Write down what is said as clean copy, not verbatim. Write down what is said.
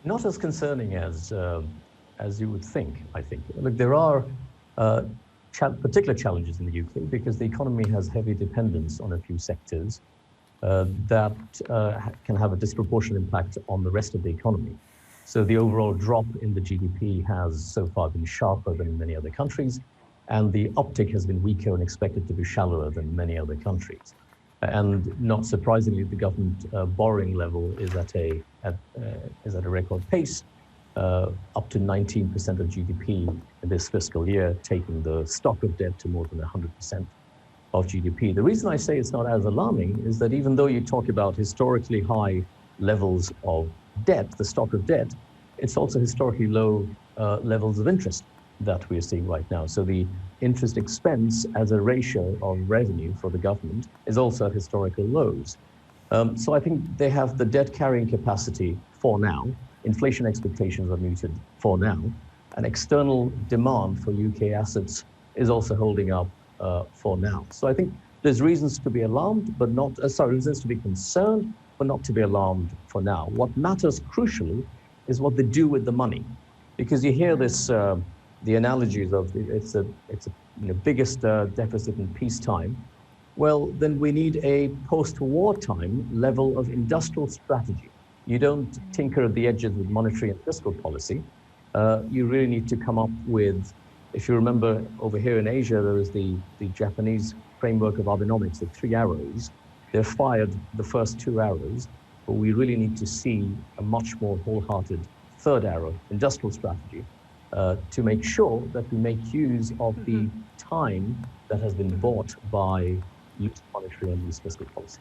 Not as concerning as you would think, I think. Look, there are particular challenges in the UK because the economy has heavy dependence on a few sectors that can have a disproportionate impact on the rest of the economy. So the overall drop in the GDP has so far been sharper than in many other countries, and the uptick has been weaker and expected to be shallower than many other countries. And not surprisingly, the government borrowing level is at a record pace, up to 19% of GDP in this fiscal year, taking the stock of debt to more than 100% of GDP. The reason I say it's not as alarming is that even though you talk about historically high levels of debt, the stock of debt, it's also historically low levels of interest that we're seeing right now. So the interest expense as a ratio of revenue for the government is also at historical lows. So I think they have the debt carrying capacity for now. Inflation expectations are muted for now. And external demand for UK assets is also holding up for now. So I think there's reasons to be alarmed, but not, reasons to be concerned, but not to be alarmed for now. What matters crucially is what they do with the money. Because you hear this, the analogies of it's the biggest deficit in peacetime. Well, then we need a post-wartime level of industrial strategy. You don't tinker at the edges with monetary and fiscal policy. You really need to come up with, if you remember over here in Asia, there is the Japanese framework of Abenomics, the 3 arrows. They've fired the first 2 arrows, but we really need to see a much more wholehearted 3rd arrow, industrial strategy, to make sure that we make use of the time that has been bought by loose monetary and loose fiscal policy.